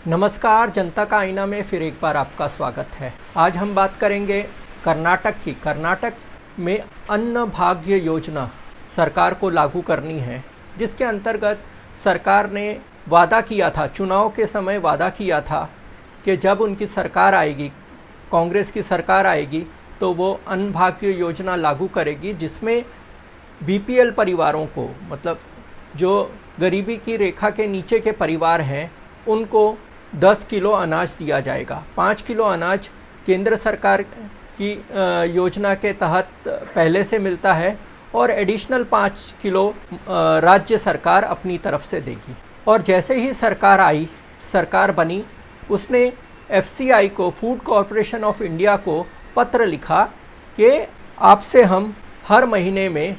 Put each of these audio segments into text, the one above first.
नमस्कार, जनता का आईना में फिर एक बार आपका स्वागत है। आज हम बात करेंगे कर्नाटक की। कर्नाटक में अन्न भाग्य योजना सरकार को लागू करनी है, जिसके अंतर्गत सरकार ने वादा किया था, चुनाव के समय वादा किया था कि जब उनकी सरकार आएगी, कांग्रेस की सरकार आएगी, तो वो अन्न भाग्य योजना लागू करेगी, जिसमें बीपीएल परिवारों को, मतलब जो गरीबी की रेखा के नीचे के परिवार हैं, उनको 10 किलो अनाज दिया जाएगा। 5 किलो अनाज केंद्र सरकार की योजना के तहत पहले से मिलता है और एडिशनल 5 किलो राज्य सरकार अपनी तरफ से देगी। और जैसे ही सरकार आई, सरकार बनी, उसने एफसीआई को, फूड कॉरपोरेशन ऑफ इंडिया को पत्र लिखा कि आपसे हम हर महीने में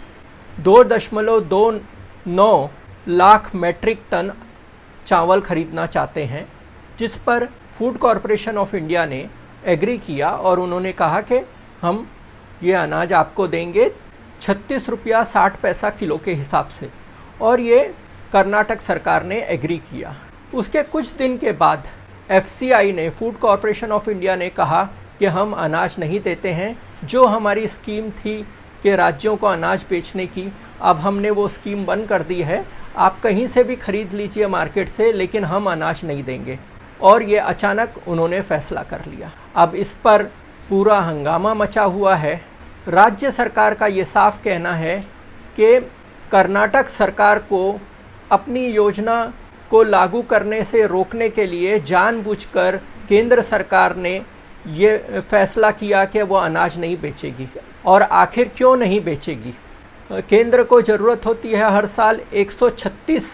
2.29 लाख मैट्रिक टन चावल खरीदना चाहते हैं, जिस पर फूड कॉरपोरेशन ऑफ इंडिया ने एग्री किया और उन्होंने कहा कि हम ये अनाज आपको देंगे 36 रुपया 60 पैसा किलो के हिसाब से। और ये कर्नाटक सरकार ने एग्री किया। उसके कुछ दिन के बाद एफसीआई ने, फूड कॉरपोरेशन ऑफ इंडिया ने कहा कि हम अनाज नहीं देते हैं। जो हमारी स्कीम थी कि राज्यों को अनाज बेचने की, अब हमने वो स्कीम बंद कर दी है। आप कहीं से भी खरीद लीजिए मार्केट से, लेकिन हम अनाज नहीं देंगे। और ये अचानक उन्होंने फैसला कर लिया। अब इस पर पूरा हंगामा मचा हुआ है। राज्य सरकार का ये साफ कहना है कि कर्नाटक सरकार को अपनी योजना को लागू करने से रोकने के लिए जानबूझकर केंद्र सरकार ने ये फैसला किया कि वो अनाज नहीं बेचेगी। और आखिर क्यों नहीं बेचेगी? केंद्र को ज़रूरत होती है हर साल 136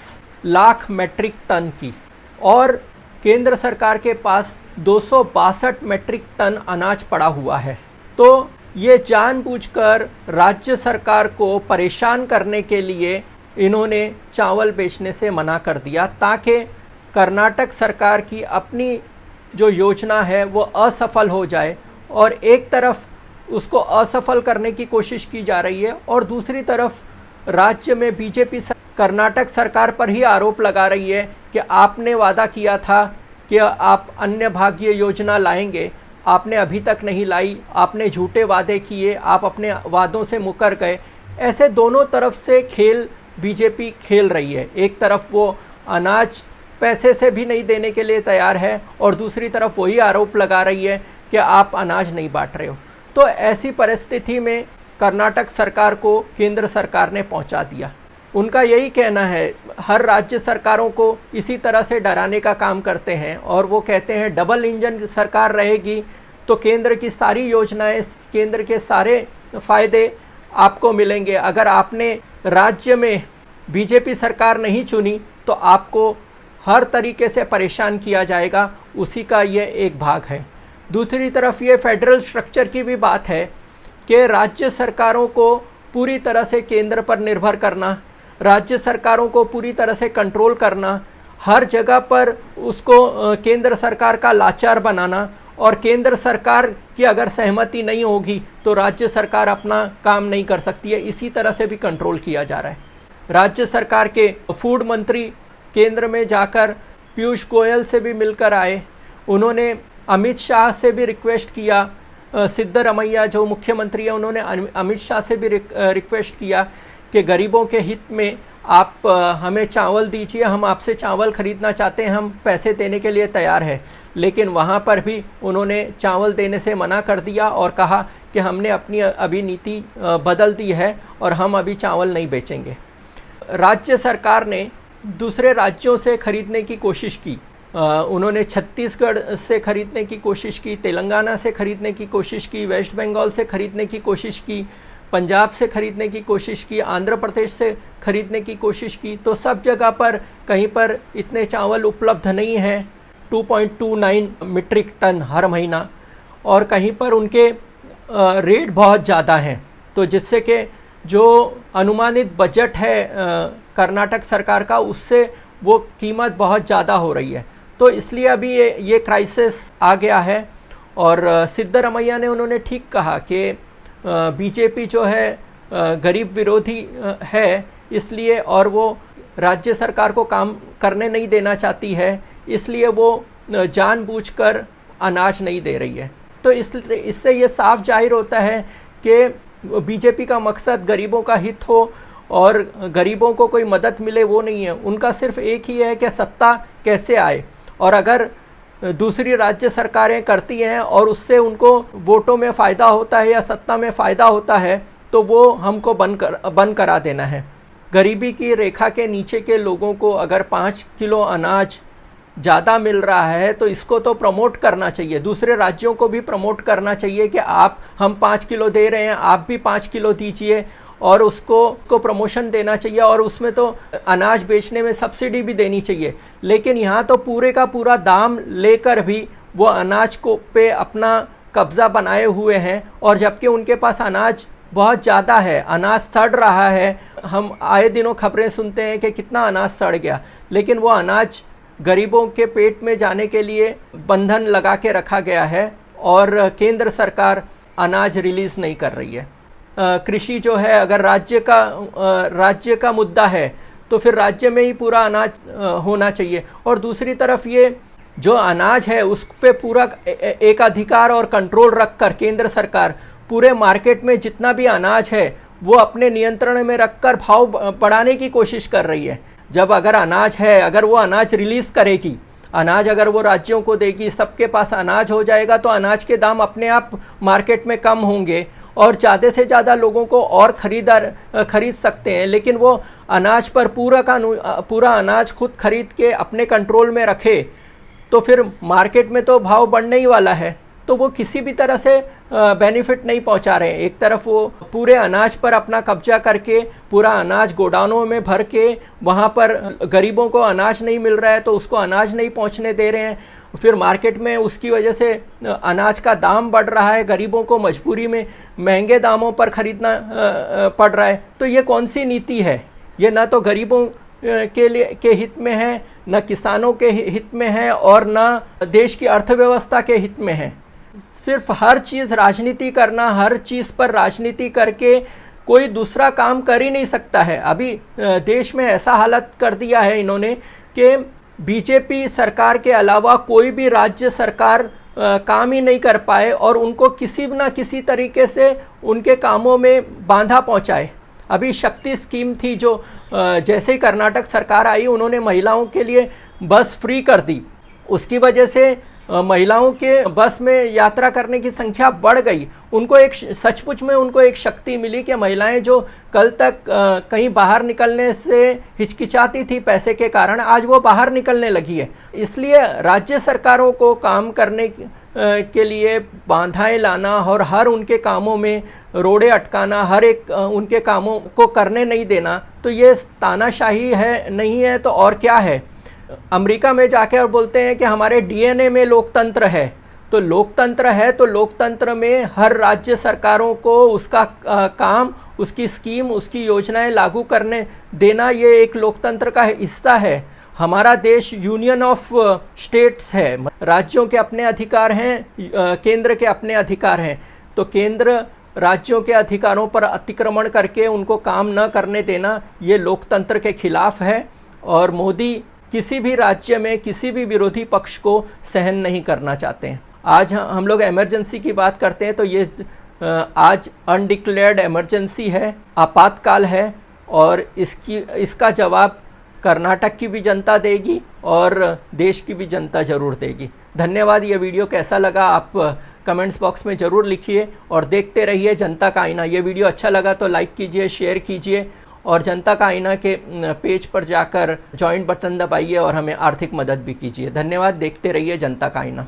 लाख मैट्रिक टन की, और केंद्र सरकार के पास 262 मैट्रिक टन अनाज पड़ा हुआ है। तो ये जानबूझकर राज्य सरकार को परेशान करने के लिए इन्होंने चावल बेचने से मना कर दिया, ताकि कर्नाटक सरकार की अपनी जो योजना है वो असफल हो जाए। और एक तरफ उसको असफल करने की कोशिश की जा रही है और दूसरी तरफ राज्य में बीजेपी कर्नाटक सरकार पर ही आरोप लगा रही है कि आपने वादा किया था कि आप अन्न भाग्य योजना लाएंगे, आपने अभी तक नहीं लाई, आपने झूठे वादे किए, आप अपने वादों से मुकर गए। ऐसे दोनों तरफ से खेल बीजेपी खेल रही है। एक तरफ वो अनाज पैसे से भी नहीं देने के लिए तैयार है और दूसरी तरफ वही आरोप लगा रही है कि आप अनाज नहीं बांट रहे हो। तो ऐसी परिस्थिति में कर्नाटक सरकार को केंद्र सरकार ने पहुंचा दिया। उनका यही कहना है, हर राज्य सरकारों को इसी तरह से डराने का काम करते हैं और वो कहते हैं डबल इंजन सरकार रहेगी तो केंद्र की सारी योजनाएं, केंद्र के सारे फ़ायदे आपको मिलेंगे। अगर आपने राज्य में बीजेपी सरकार नहीं चुनी तो आपको हर तरीके से परेशान किया जाएगा। उसी का ये एक भाग है। दूसरी तरफ ये फेडरल स्ट्रक्चर की भी बात है कि राज्य सरकारों को पूरी तरह से केंद्र पर निर्भर करना, राज्य सरकारों को पूरी तरह से कंट्रोल करना, हर जगह पर उसको केंद्र सरकार का लाचार बनाना, और केंद्र सरकार की अगर सहमति नहीं होगी तो राज्य सरकार अपना काम नहीं कर सकती है। इसी तरह से भी कंट्रोल किया जा रहा है। राज्य सरकार के फूड मंत्री केंद्र में जाकर पीयूष गोयल से भी मिलकर आए। उन्होंने अमित शाह से भी रिक्वेस्ट किया, सिद्धरमैया जो मुख्यमंत्री है उन्होंने अमित शाह से भी रिक्वेस्ट किया कि गरीबों के हित में आप हमें चावल दीजिए, हम आपसे चावल खरीदना चाहते हैं, हम पैसे देने के लिए तैयार हैं। लेकिन वहाँ पर भी उन्होंने चावल देने से मना कर दिया और कहा कि हमने अपनी अभी नीति बदल दी है और हम अभी चावल नहीं बेचेंगे। राज्य सरकार ने दूसरे राज्यों से खरीदने की कोशिश की। उन्होंने छत्तीसगढ़ से खरीदने की कोशिश की, तेलंगाना से खरीदने की कोशिश की, वेस्ट बंगाल से खरीदने की कोशिश की, पंजाब से खरीदने की कोशिश की, आंध्र प्रदेश से खरीदने की कोशिश की। तो सब जगह पर कहीं पर इतने चावल उपलब्ध नहीं हैं, 2.29 मीट्रिक टन हर महीना, और कहीं पर उनके रेट बहुत ज़्यादा हैं। तो जिससे कि जो अनुमानित बजट है कर्नाटक सरकार का, उससे वो कीमत बहुत ज़्यादा हो रही है। तो इसलिए अभी ये क्राइसिस आ गया है। और सिद्धरमैया ने उन्होंने ठीक कहा कि बीजेपी जो है गरीब विरोधी है, इसलिए, और वो राज्य सरकार को काम करने नहीं देना चाहती है, इसलिए वो जानबूझकर अनाज नहीं दे रही है। तो इससे ये साफ जाहिर होता है कि बीजेपी का मकसद गरीबों का हित हो और गरीबों को कोई मदद मिले वो नहीं है। उनका सिर्फ एक ही है कि सत्ता कैसे आए, और अगर दूसरी राज्य सरकारें करती हैं और उससे उनको वोटों में फ़ायदा होता है या सत्ता में फ़ायदा होता है तो वो हमको बंद करा देना है। गरीबी की रेखा के नीचे के लोगों को अगर 5 किलो अनाज ज़्यादा मिल रहा है तो इसको तो प्रमोट करना चाहिए, दूसरे राज्यों को भी प्रमोट करना चाहिए कि हम 5 किलो दे रहे हैं, आप भी 5 किलो दीजिए, और उसको प्रमोशन देना चाहिए, और उसमें तो अनाज बेचने में सब्सिडी भी देनी चाहिए। लेकिन यहाँ तो पूरे का पूरा दाम लेकर भी वो अनाज को पे अपना कब्ज़ा बनाए हुए हैं, और जबकि उनके पास अनाज बहुत ज़्यादा है, अनाज सड़ रहा है। हम आए दिनों खबरें सुनते हैं कि कितना अनाज सड़ गया, लेकिन वो अनाज गरीबों के पेट में जाने के लिए बंधन लगा के रखा गया है और केंद्र सरकार अनाज रिलीज़ नहीं कर रही है। कृषि जो है, अगर राज्य का मुद्दा है तो फिर राज्य में ही पूरा अनाज होना चाहिए, और दूसरी तरफ ये जो अनाज है उस पे पूरा एक अधिकार और कंट्रोल रखकर केंद्र सरकार पूरे मार्केट में जितना भी अनाज है वो अपने नियंत्रण में रखकर भाव बढ़ाने की कोशिश कर रही है। जब अगर अनाज है, अगर वो अनाज रिलीज़ करेगी, अनाज अगर वो राज्यों को देगी, सबके पास अनाज हो जाएगा, तो अनाज के दाम अपने आप मार्केट में कम होंगे और ज़्यादा से ज़्यादा लोगों को और खरीद सकते हैं। लेकिन वो अनाज पर पूरा अनाज खुद खरीद के अपने कंट्रोल में रखे तो फिर मार्केट में तो भाव बढ़ने ही वाला है, तो वो किसी भी तरह से बेनिफिट नहीं पहुंचा रहे हैं। एक तरफ वो पूरे अनाज पर अपना कब्जा करके पूरा अनाज गोडाउनों में भर के वहाँ पर गरीबों को अनाज नहीं मिल रहा है तो उसको अनाज नहीं पहुँचने दे रहे हैं, फिर मार्केट में उसकी वजह से अनाज का दाम बढ़ रहा है, गरीबों को मजबूरी में महंगे दामों पर ख़रीदना पड़ रहा है। तो ये कौन सी नीति है? ये ना तो गरीबों के हित में है, न किसानों के हित में है, और न देश की अर्थव्यवस्था के हित में है। सिर्फ हर चीज़ राजनीति करना, हर चीज़ पर राजनीति करके कोई दूसरा काम कर ही नहीं सकता है। अभी देश में ऐसा हालत कर दिया है इन्होंने कि बीजेपी सरकार के अलावा कोई भी राज्य सरकार काम ही नहीं कर पाए और उनको किसी न किसी तरीके से उनके कामों में बाधा पहुंचाए। अभी शक्ति स्कीम थी जो जैसे ही कर्नाटक सरकार आई उन्होंने महिलाओं के लिए बस फ्री कर दी, उसकी वजह से महिलाओं के बस में यात्रा करने की संख्या बढ़ गई। उनको सचमुच में उनको एक शक्ति मिली कि महिलाएं जो कल तक कहीं बाहर निकलने से हिचकिचाती थी पैसे के कारण, आज वो बाहर निकलने लगी है। इसलिए राज्य सरकारों को काम करने के लिए बाधाएं लाना और हर उनके कामों में रोड़े अटकाना, हर एक उनके कामों को करने नहीं देना, तो ये तानाशाही है, नहीं है तो और क्या है। अमेरिका में जाके और बोलते हैं कि हमारे डीएनए में लोकतंत्र है, तो लोकतंत्र है तो लोकतंत्र में हर राज्य सरकारों को उसका काम, उसकी स्कीम, उसकी योजनाएं लागू करने देना, ये एक लोकतंत्र का हिस्सा है। हमारा देश यूनियन ऑफ स्टेट्स है, राज्यों के अपने अधिकार हैं, केंद्र के अपने अधिकार हैं, तो केंद्र राज्यों के अधिकारों पर अतिक्रमण करके उनको काम न करने देना ये लोकतंत्र के खिलाफ है। और मोदी किसी भी राज्य में किसी भी विरोधी पक्ष को सहन नहीं करना चाहते हैं। आज हम लोग इमरजेंसी की बात करते हैं तो ये आज अनडिक्लेयर्ड इमरजेंसी है, आपातकाल है, और इसका जवाब कर्नाटक की भी जनता देगी और देश की भी जनता ज़रूर देगी। धन्यवाद। ये वीडियो कैसा लगा आप कमेंट्स बॉक्स में ज़रूर लिखिए और देखते रहिए जनता का आईना। ये वीडियो अच्छा लगा तो लाइक कीजिए, शेयर कीजिए और जनता का आईना के पेज पर जाकर जॉइन बटन दबाइए और हमें आर्थिक मदद भी कीजिए। धन्यवाद। देखते रहिए जनता का आईना।